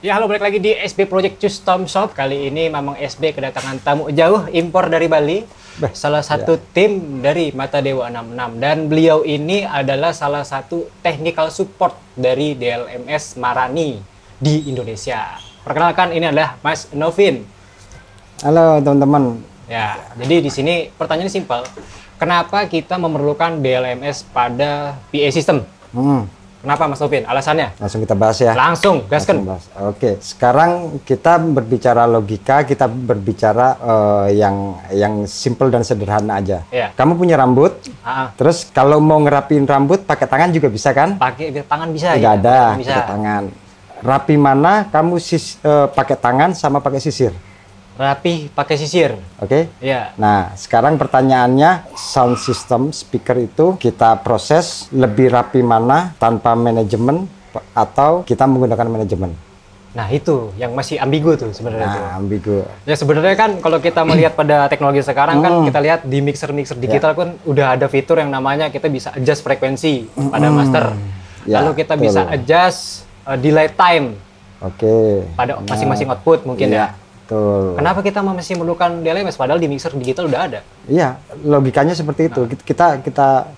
Ya, halo, balik lagi di SB Project Custom Shop. Kali ini Mamang SB kedatangan tamu jauh impor dari Bali. Salah satu tim dari Mata Dewa 66. Dan beliau ini adalah salah satu technical support dari DLMS Marani di Indonesia. Perkenalkan, ini adalah Mas Novin. Halo teman-teman. Ya, jadi di sini pertanyaannya simpel. Kenapa kita memerlukan DLMS pada PA system? Kenapa Mas Novin? Alasannya? Langsung kita bahas ya. Langsung, gaskan. Oke, sekarang kita berbicara logika, kita berbicara yang simple dan sederhana aja. Iya. Kamu punya rambut, terus kalau mau ngerapiin rambut pakai tangan juga bisa kan? Pakai tangan bisa Tidak ya? ada, Bisa. pakai tangan. Rapi mana kamu pakai tangan sama pakai sisir? Rapi pakai sisir. Oke? Iya. Nah, sekarang pertanyaannya, sound system speaker itu kita proses lebih rapi mana tanpa manajemen atau kita menggunakan manajemen? Nah, itu yang masih ambigu tuh sebenarnya tuh. Nah, ambigu. Ya sebenarnya kan kalau kita melihat pada teknologi sekarang kan kita lihat di mixer-mixer digital kan udah ada fitur yang namanya kita bisa adjust frekuensi pada master. Ya, Lalu kita betul. bisa adjust delay time Oke. pada masing-masing output mungkin ya. Betul. Kenapa kita masih memerlukan DLMS padahal di mixer digital udah ada? Iya, logikanya seperti itu.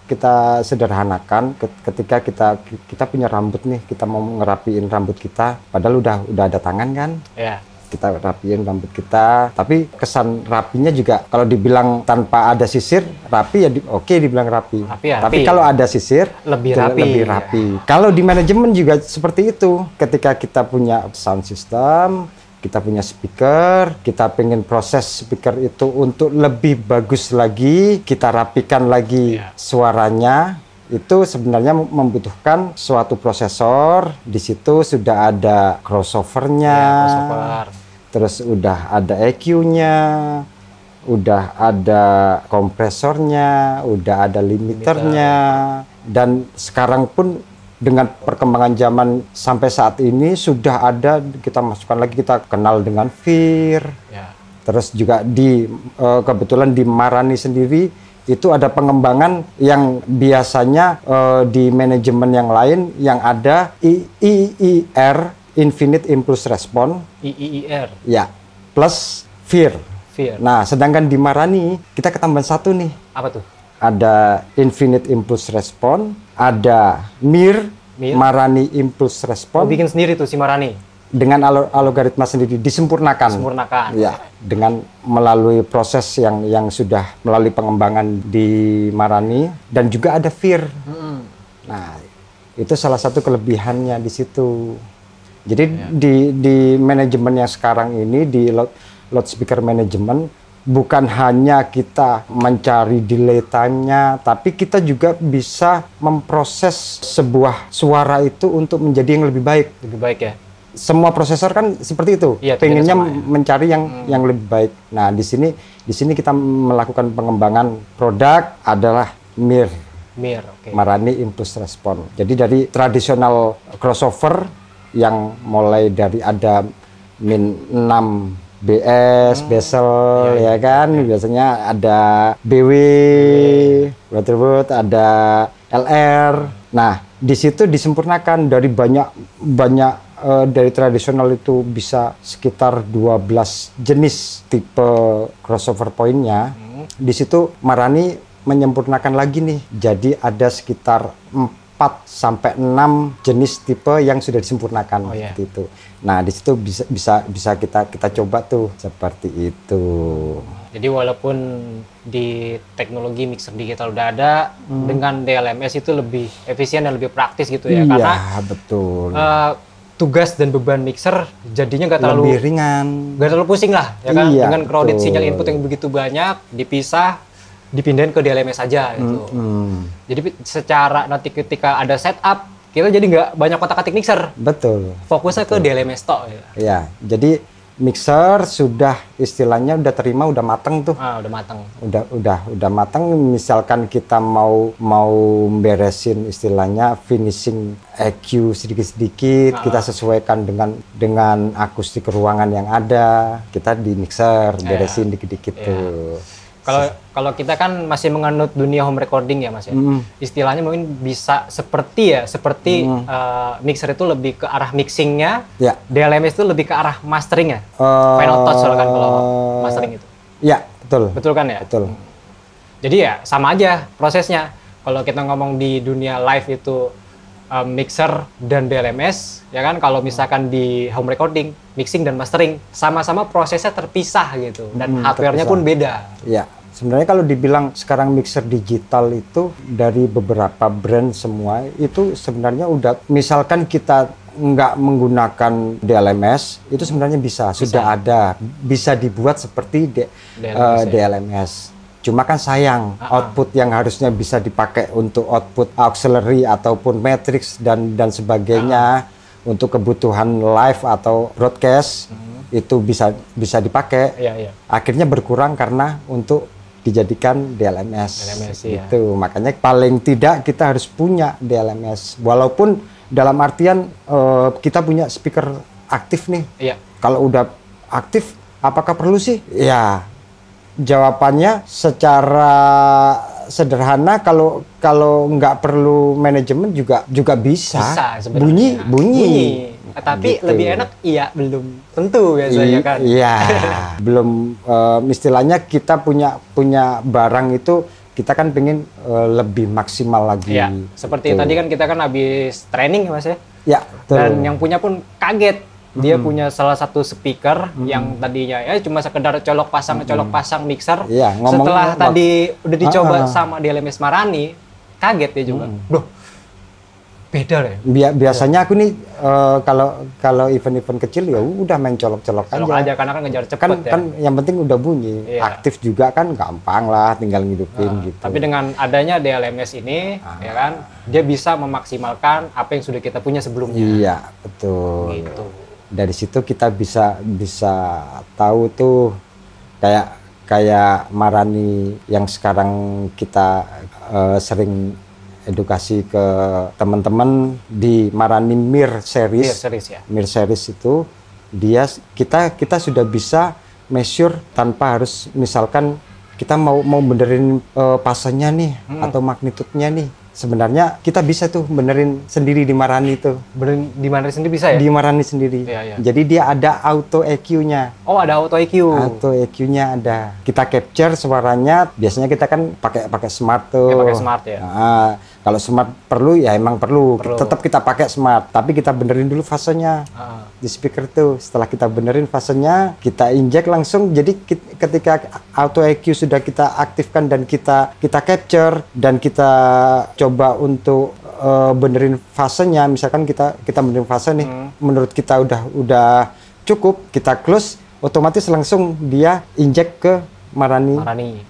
Kita sederhanakan ketika kita punya rambut nih, kita mau ngerapiin rambut kita, padahal udah ada tangan kan? Ya. Kita rapiin rambut kita, tapi kesan rapinya juga kalau dibilang tanpa ada sisir rapi ya oke dibilang rapi. Tapi kalau ada sisir lebih rapi. Kalau di manajemen juga seperti itu. Ketika kita punya sound system, kita punya speaker, kita pengen proses speaker itu untuk lebih bagus lagi, kita rapikan lagi suaranya. Itu sebenarnya membutuhkan suatu prosesor. Di situ sudah ada crossover-nya, terus udah ada EQ-nya, udah ada kompresornya, udah ada limiternya, dan sekarang pun dengan perkembangan zaman sampai saat ini sudah ada, kita masukkan lagi, kita kenal dengan VIR. Terus juga kebetulan di Marani sendiri itu ada pengembangan yang biasanya di manajemen yang lain yang ada IIR, Infinite Impulse Response. IIR. Ya, plus VIR. Nah, sedangkan di Marani kita ketambahan satu nih. Apa tuh? Ada Infinite Impulse Response, ada MIR, Marani Impulse Response. Bikin sendiri tuh si Marani? Dengan algoritma sendiri, disempurnakan. Ya, dengan melalui proses yang sudah melalui pengembangan di Marani, dan juga ada VIR. Nah, itu salah satu kelebihannya di situ. Jadi di manajemen yang sekarang ini, di loudspeaker management, bukan hanya kita mencari delay time-nya, tapi kita juga bisa memproses sebuah suara itu untuk menjadi yang lebih baik. Lebih baik ya? Semua prosesor kan seperti itu, pengennya mencari yang lebih baik. Nah, di sini kita melakukan pengembangan produk adalah MIR, Marani Impulse Response. Jadi dari tradisional crossover yang mulai dari ada min 6 BS, bezel, ya kan, biasanya ada BW, Waterwood, ada LR. Nah, di situ disempurnakan dari banyak dari tradisional itu bisa sekitar 12 jenis tipe crossover point-nya. Di situ Marani menyempurnakan lagi nih. Jadi ada sekitar 4 sampai 6 jenis tipe yang sudah disempurnakan seperti itu. Nah, di situ bisa kita coba tuh seperti itu. Jadi walaupun di teknologi mixer digital udah ada, dengan DLMS itu lebih efisien dan lebih praktis gitu ya. Iya, karena betul. Tugas dan beban mixer jadinya nggak terlalu lebih ringan, nggak terlalu pusing lah, ya kan? Iya, dengan crowded betul. sinyal input yang begitu banyak, dipisah, dipindahin ke DLMS saja gitu. Jadi secara nanti ketika ada setup, kita jadi nggak banyak kotak-katik mixer. Betul. Fokusnya ke DLMS tok. Ya, jadi mixer sudah istilahnya udah terima, udah mateng tuh. Udah mateng. Udah mateng. Misalkan kita mau beresin istilahnya finishing EQ sedikit-sedikit, kita sesuaikan dengan akustik ruangan yang ada. Kita di mixer beresin dikit-dikit tuh. kalau kita kan masih menganut dunia home recording ya Mas ya. Istilahnya mungkin bisa seperti mixer itu lebih ke arah mixingnya, DLMS itu lebih ke arah masteringnya, final touch kan kalau mastering itu. Ya, betul. Betul kan ya? Betul. Jadi ya sama aja prosesnya. Kalau kita ngomong di dunia live itu mixer dan DLMS, ya kan, kalau misalkan di home recording, mixing dan mastering, sama-sama prosesnya terpisah gitu, dan hardware-nya pun beda. Ya, sebenarnya kalau dibilang sekarang mixer digital itu dari beberapa brand semua, itu sebenarnya udah, misalkan kita nggak menggunakan DLMS, itu sebenarnya sudah ada, bisa dibuat seperti DLMS. Cuma kan sayang, output yang harusnya bisa dipakai untuk output auxiliary ataupun matrix dan sebagainya untuk kebutuhan live atau broadcast itu bisa dipakai. Akhirnya berkurang karena untuk dijadikan DLMS gitu. Makanya paling tidak kita harus punya DLMS. Walaupun dalam artian kita punya speaker aktif nih. Kalau udah aktif, apakah perlu sih? Ya. Jawabannya secara sederhana, kalau nggak perlu manajemen juga bisa bunyi. Tapi gitu. Lebih enak belum tentu biasanya kan. Iya, belum istilahnya kita punya barang itu kita kan pengen lebih maksimal lagi. Seperti tadi kan kita kan habis training Mas ya. Betul. Dan yang punya pun kaget. Dia punya salah satu speaker yang tadinya cuma sekedar colok pasang mixer. Setelah tadi udah dicoba sama DLMS Marani, kaget dia juga. Loh, beda deh. Biasanya aku nih kalau event-event kecil ya udah main colok-colok aja. Karena kan ngejar cepet kan yang penting udah bunyi. Aktif juga kan gampang lah, tinggal ngidupin gitu. Tapi dengan adanya DLMS ini, ya kan, dia bisa memaksimalkan apa yang sudah kita punya sebelumnya. Iya, betul. Gitu. Dari situ kita bisa tahu tuh kayak Marani yang sekarang kita sering edukasi ke teman-teman di Marani Mir Series. Mir Series itu kita sudah bisa measure tanpa harus, misalkan kita mau benerin pasenya nih atau magnitudenya nih. Sebenarnya kita bisa tuh benerin sendiri di Marani itu. Benerin di Marani sendiri bisa ya? Di Marani sendiri. Jadi dia ada auto EQ-nya. Oh, ada auto EQ. Auto EQ-nya ada. Kita capture suaranya. Biasanya kita kan pakai smart tuh. Pakai smart ya. Kalau smart perlu ya emang perlu. Tetap kita pakai smart. Tapi kita benerin dulu fasenya di speaker tuh. Setelah kita benerin fasenya, kita injek langsung. Jadi ketika auto EQ sudah kita aktifkan dan kita capture dan kita coba untuk benerin fasenya, misalkan kita benerin fase nih, menurut kita udah cukup, kita close, otomatis langsung dia injek ke Marani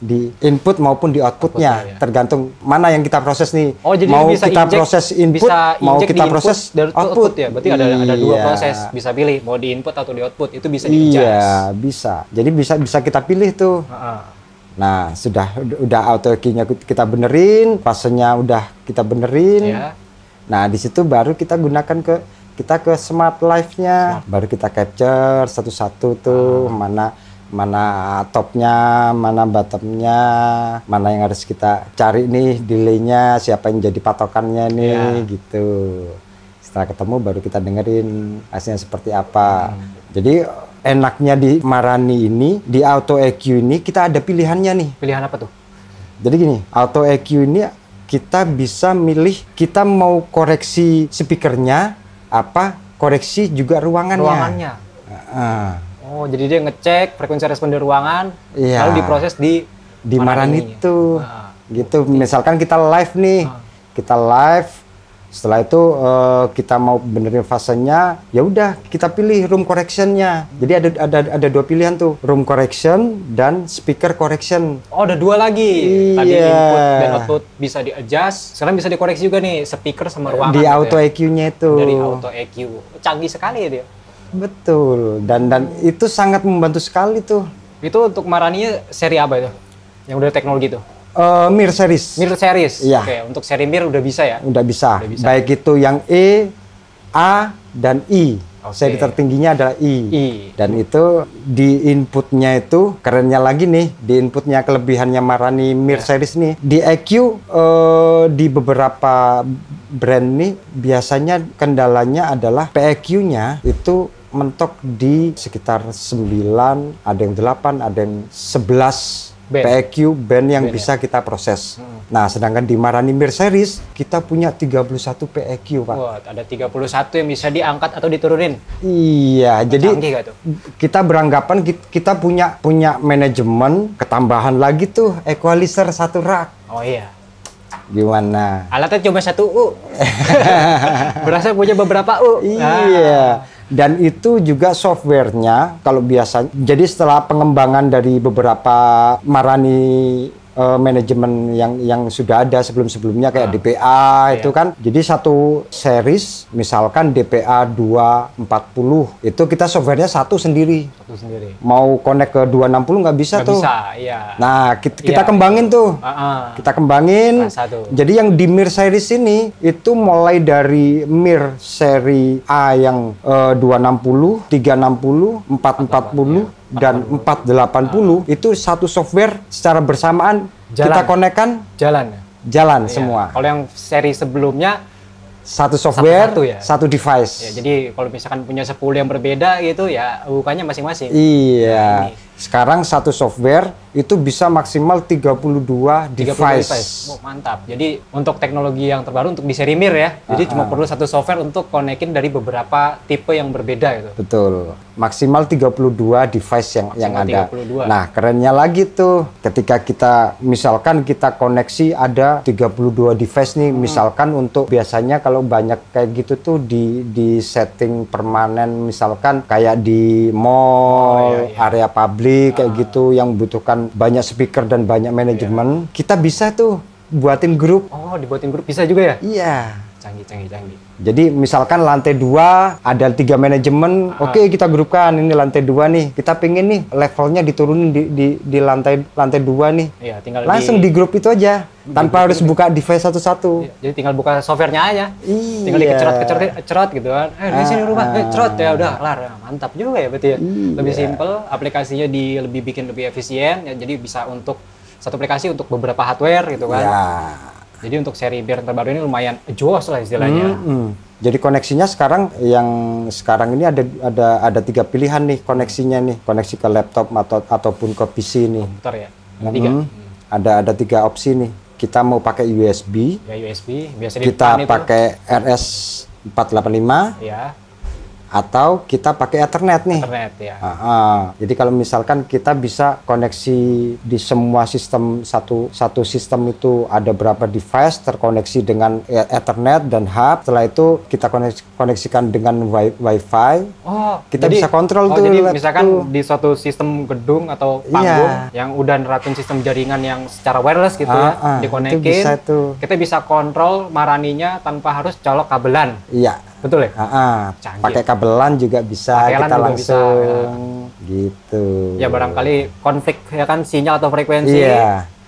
di input maupun di outputnya, tergantung mana yang kita proses nih. Jadi mau bisa kita proses input, mau kita proses output ya. Berarti ada dua proses, bisa pilih mau di input atau di output, itu bisa di-adjust. Iya, bisa. Jadi bisa kita pilih tuh. Nah, udah auto EQ-nya kita benerin, fasenya udah kita benerin. Nah, di situ baru kita gunakan kita ke smart live-nya, baru kita capture satu-satu tuh, mana topnya, mana bottomnya, mana yang harus kita cari nih delay-nya, siapa yang jadi patokannya nih, gitu. Setelah ketemu baru kita dengerin hasilnya seperti apa. Jadi enaknya di Marani ini, di auto EQ ini kita ada pilihannya nih. Pilihan apa tuh? Jadi gini, auto EQ ini kita bisa milih kita mau koreksi speakernya apa, koreksi juga ruangannya. Oh, jadi dia ngecek frekuensi respon di ruangan, lalu diproses di Marani itu. Gitu. Misalkan kita live nih, kita live. Setelah itu kita mau benerin fasenya, ya udah kita pilih room correction-nya. Jadi ada dua pilihan tuh, room correction dan speaker correction. Oh, ada dua lagi. Tadi input dan output bisa di-adjust, sekarang bisa dikoreksi juga nih speaker sama ruangan. Di auto EQ-nya itu. Dari auto EQ. Canggih sekali ya dia. Betul. Dan itu sangat membantu sekali tuh. Itu untuk Marani seri apa itu? Yang udah teknologi tuh? Mir Series. Mir Series. Iya. Oke, untuk seri Mir udah bisa ya? Udah bisa. Baik itu yang E, A, dan I. Seri tertingginya adalah I. Dan itu di inputnya itu, kerennya lagi nih, di inputnya kelebihannya Marani Mir series nih. Di EQ di beberapa brand nih biasanya kendalanya adalah PEQ-nya itu mentok di sekitar 9, ada yang 8, ada yang 11 PEQ band yang bisa kita proses. Nah, sedangkan di Marani Mir series kita punya 31 PEQ, Pak. Wah, ada 31 yang bisa diangkat atau diturunin. Iya, jadi kita beranggapan kita punya manajemen, ketambahan lagi tuh equalizer 1 rak. Oh iya. Gimana? Alatnya cuma 1 U. Berasa punya beberapa U. Iya. Dan itu juga softwarenya kalau biasa. Jadi setelah pengembangan dari beberapa Marani manajemen yang sudah ada sebelum-sebelumnya kayak DPA itu kan. Jadi satu series misalkan DPA 240 itu kita softwarenya satu sendiri. Mau connect ke 260 nggak bisa tuh. Bisa, iya. Nah, kita kembangin tuh. Kita kembangin. Jadi yang di Mir series ini itu mulai dari Mir seri A yang 260, 360, 440 dan 480 itu satu software secara bersamaan kita konekkan jalan semua. Kalau yang seri sebelumnya satu software, satu device. Ya, jadi kalau misalkan punya 10 yang berbeda gitu ya bukannya masing-masing. Iya. Sekarang satu software itu bisa maksimal 32 device. Oh, mantap. Jadi untuk teknologi yang terbaru untuk di seri Mir ya. Jadi cuma perlu satu software untuk konekin dari beberapa tipe yang berbeda gitu. Betul. Maksimal 32 device yang ada. 32. Nah, kerennya lagi tuh ketika kita misalkan kita koneksi ada 32 device nih, misalkan untuk biasanya kalau banyak kayak gitu tuh di setting permanen misalkan kayak di mall, area publik kayak gitu yang membutuhkan banyak speaker dan banyak manajemen, kita bisa tuh buatin grup. Oh, dibuatin grup bisa juga ya? Iya. Canggih. Jadi misalkan lantai 2 ada 3 manajemen, oke kita grupkan ini lantai 2 nih. Kita pengen nih levelnya diturunin di lantai 2 nih. Iya, tinggal langsung di grup itu aja tanpa harus buka device satu-satu. Iya, jadi tinggal buka softwarenya aja. Iya. Tinggal dikecerot gitu kan. Di sini rumah, cerot ya udah kelar. Mantap juga ya berarti ya. Lebih simpel, aplikasinya lebih bikin lebih efisien ya, jadi bisa untuk satu aplikasi untuk beberapa hardware gitu kan. Ya. Jadi untuk seri Mir terbaru ini lumayan jos lah istilahnya. Jadi koneksinya sekarang ini ada 3 pilihan nih koneksinya nih, koneksi ke laptop ataupun ke PC nih. Komputer ya. Ada 3 opsi nih. Kita mau pakai USB. Ya USB, biasa kita pakai RS 485. Ya. Atau kita pakai Ethernet nih. Ethernet ya. Jadi kalau misalkan kita bisa koneksi di semua sistem satu sistem itu ada berapa device terkoneksi dengan Ethernet dan hub. Setelah itu kita koneksikan dengan Wi-Fi. Oh, kita bisa kontrol tuh. Jadi misalkan di suatu sistem gedung atau panggung yang udah nerapin sistem jaringan yang secara wireless gitu dikonekin, kita bisa kontrol Maraninya tanpa harus colok kabelan. Iya. Betul ya? Pakai kabelan juga bisa, kita langsung gitu. Ya barangkali konflik ya kan sinyal atau frekuensi.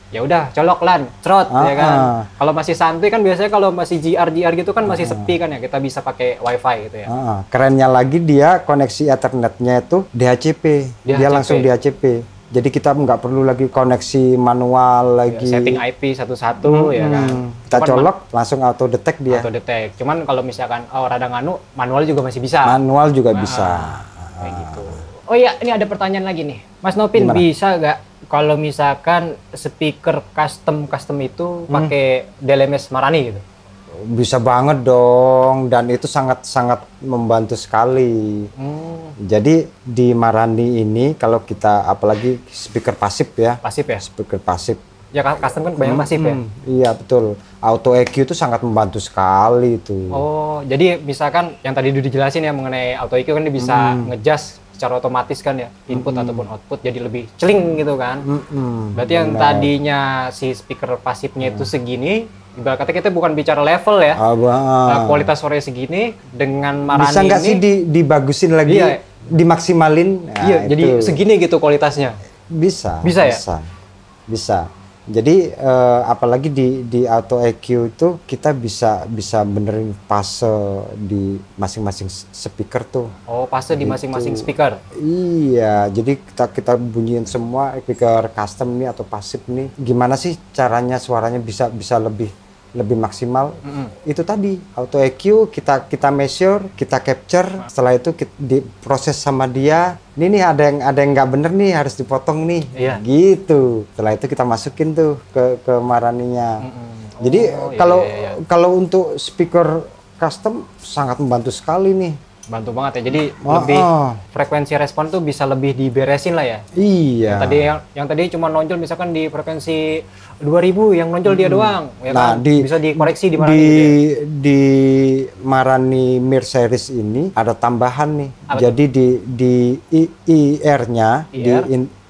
Ya udah colok LAN, cerot ya kan. Kalau masih santuy kan biasanya kalau masih GR gitu kan masih sepi kan ya, kita bisa pakai WiFi gitu ya. Kerennya lagi dia koneksi Ethernetnya itu DHCP. Dia langsung DHCP. Jadi kita nggak perlu lagi koneksi manual lagi. Setting IP satu-satu ya kan. Kita colok langsung auto detect dia. Auto detect. Cuman kalau misalkan rada nganu, manual juga masih bisa. Manual juga bisa. Kayak gitu. Oh iya, ini ada pertanyaan lagi nih. Mas Nopin, bisa nggak kalau misalkan speaker custom itu pakai DLMS Marani gitu? Bisa banget dong, dan itu sangat membantu sekali. Jadi di Marani ini kalau kita apalagi speaker pasif ya. Pasif ya? Speaker pasif. Ya custom kan banyak pasif ya? Iya betul. Auto EQ itu sangat membantu sekali itu. Oh, jadi misalkan yang tadi udah dijelasin ya mengenai auto EQ kan dia bisa nge-adjust secara otomatis kan ya, input ataupun output jadi lebih celing gitu kan. Berarti yang tadinya si speaker pasifnya itu segini, ibarat kata kita bukan bicara level ya. Kualitas suaranya segini dengan Marani bisa nggak sih dibagusin lagi, dimaksimalin? Nah, jadi segini gitu kualitasnya. Bisa. Bisa ya? Bisa. Jadi apalagi di auto EQ itu kita bisa benerin fase di masing-masing speaker tuh. Oh, fase di masing-masing speaker. Iya, jadi kita bunyiin semua speaker custom nih atau pasif nih. Gimana sih caranya suaranya bisa lebih maksimal? Itu tadi auto EQ kita measure, kita capture, setelah itu diproses sama dia. Ini nih ada yang nggak bener nih, harus dipotong nih, gitu. Setelah itu kita masukin tuh ke maraninya. Jadi kalau untuk speaker custom sangat membantu sekali nih. Bantu banget ya, jadi lebih frekuensi respon tuh bisa lebih diberesin lah ya. Iya. Yang tadi cuma nonjol misalkan di frekuensi 2000 yang nonjol dia doang, ya nah, kan? Bisa dikoreksi di Marani. Di Marani Mir series ini ada tambahan nih. Jadi di IR-nya, di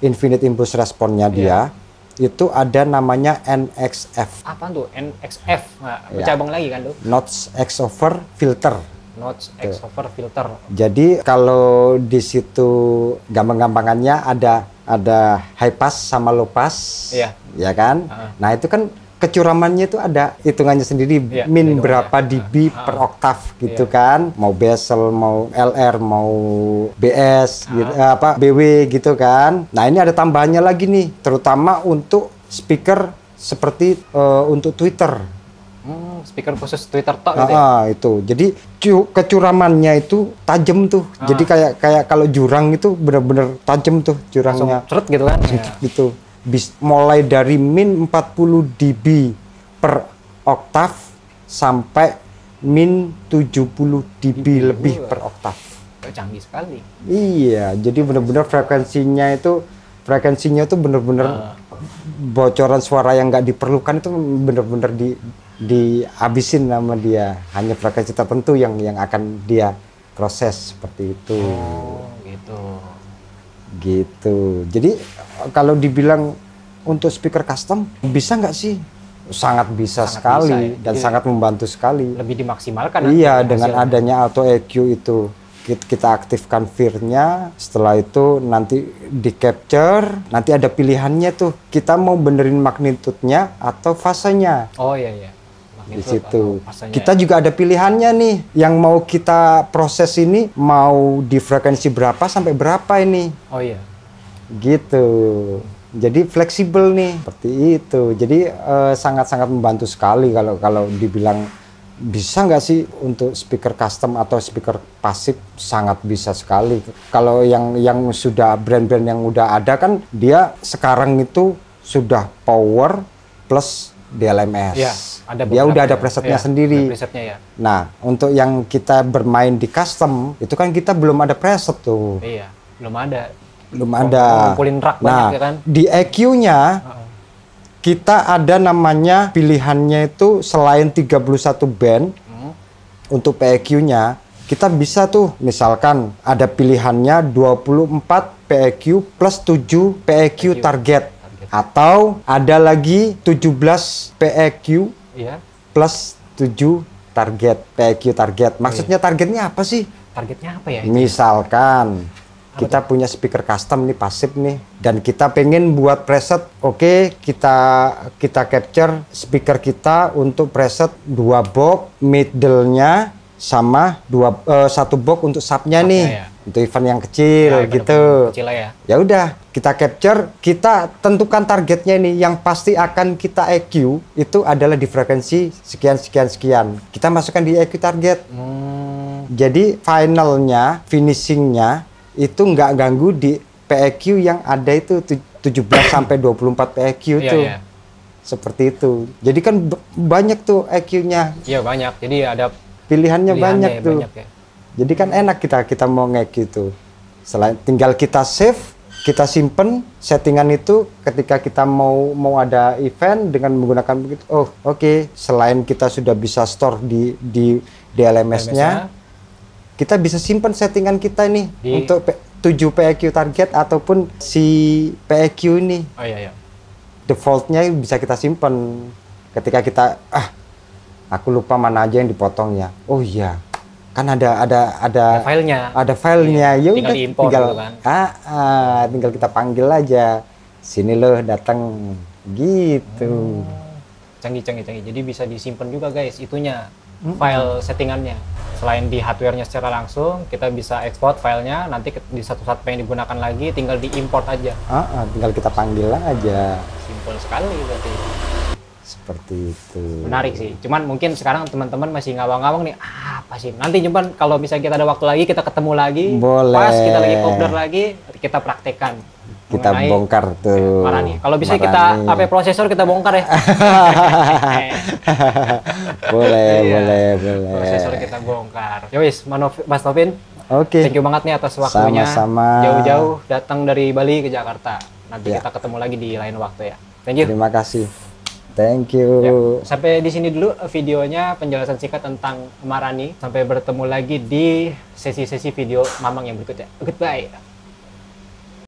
Infinite Impulse Response-nya dia, itu ada namanya NXF. Apa tuh NXF? Nah, cabang lagi kan tuh? Notch X-over Filter. Notch X-over Filter. Jadi kalau di situ gampang-gampangannya ada high pass sama low pass, ya kan? Nah itu kan kecuramannya itu ada hitungannya sendiri, min berapa dB per oktav gitu kan? Mau Basel, mau LR, mau BS, gitu, BW gitu kan? Nah ini ada tambahannya lagi nih, terutama untuk speaker seperti untuk Twitter. Speaker khusus Twitter tok gitu ya? Itu. Jadi kecuramannya itu tajam tuh. Jadi kayak kalau jurang itu benar-benar tajam tuh jurangnya. Langsung ceret gitu kan? Gitu. Mulai dari min 40 dB per oktav sampai min 70 dB lebih per oktav. Canggih sekali. Iya, jadi benar-benar frekuensinya itu benar-benar bocoran suara yang nggak diperlukan itu benar-benar dihabisin sama dia. Hanya frekuensi tertentu yang akan dia proses seperti itu. Gitu. Jadi kalau dibilang untuk speaker custom bisa nggak sih? Sangat bisa sekali dan sangat membantu sekali. Lebih dimaksimalkan. Iya, dengan adanya auto EQ itu. Kita aktifkan VIR-nya, setelah itu nanti di capture, nanti ada pilihannya tuh, kita mau benerin magnitude-nya atau fasenya. Oh iya. Di situ. Kita juga ada pilihannya nih, yang mau kita proses ini mau di frekuensi berapa sampai berapa ini. Oh iya. Gitu. Jadi fleksibel nih, seperti itu. Jadi sangat-sangat membantu sekali kalau dibilang bisa nggak sih untuk speaker custom atau speaker pasif, sangat bisa sekali. Kalau yang sudah brand-brand yang udah ada kan dia sekarang itu sudah power plus DLMS. Ya, dia udah ada presetnya sendiri. Nah, untuk yang kita bermain di custom itu kan kita belum ada preset tuh. Iya, belum ada. Ngumpulin rak banyak ya kan. Di EQ-nya kita ada namanya pilihannya itu selain 31 band untuk PEQ-nya, kita bisa tuh misalkan ada pilihannya 24 PEQ plus 7 PEQ target. Atau ada lagi 17 PEQ plus 7 target, PEQ target. Maksudnya targetnya apa sih? Targetnya apa ya? Misalkan kita punya speaker custom nih, pasif nih, dan kita pengen buat preset, oke, kita capture speaker kita untuk preset 2 box middle-nya sama 1 box untuk subnya nih, untuk event yang kecil gitu. Ya udah, kita capture, kita tentukan targetnya nih, yang pasti akan kita EQ itu adalah di frekuensi sekian. Kita masukkan di EQ target. Jadi finishingnya itu nggak ganggu di PEQ yang ada itu 17 sampai 24 PEQ tuh. Seperti itu. Jadi kan banyak tuh EQ-nya. Iya, banyak. Jadi ada pilihannya banyak tuh. Banyak, ya. Jadi kan enak kita mau nge-EQ tuh. Selain tinggal kita save, kita simpen settingan itu ketika kita mau ada event dengan menggunakan begitu. Oh, oke. Selain kita sudah bisa store di DLMS-nya, kita bisa simpan settingan kita nih untuk 7 PEQ target ataupun si PEQ ini. Oh iya. Defaultnya bisa kita simpan. Ketika kita aku lupa mana aja yang dipotongnya. Oh iya, kan ada filenya. Ada filenya. Ya tinggal diimpor gitu kan. Tinggal kita panggil aja. Sini loh, datang Gitu. Canggih. Jadi bisa disimpan juga guys itunya, file settingannya. Selain di hardware-nya secara langsung, kita bisa ekspor filenya, nanti di satu saat pengen digunakan lagi, tinggal diimport aja. Tinggal kita panggil aja. Simpel sekali berarti. Seperti itu. Menarik sih. Cuman mungkin sekarang teman-teman masih ngawang-ngawang nih, apa sih? Nanti cuman kalau misalnya kita ada waktu lagi, kita ketemu lagi. Boleh. Pas kita lagi kopdar lagi, kita praktekkan. Kita bongkar tuh. Marani. Kalau bisa kita apa prosesor kita bongkar ya. boleh. Prosesor kita bongkar. Yowis, Mas Novin. Oke. Thank you banget nih atas waktunya. Sama-sama. Jauh-jauh datang dari Bali ke Jakarta. Nanti kita ketemu lagi di lain waktu ya. Thank you. Terima kasih. Thank you. Ya, sampai di sini dulu videonya, penjelasan singkat tentang Marani. Sampai bertemu lagi di sesi-sesi video Mamang yang berikutnya. Goodbye.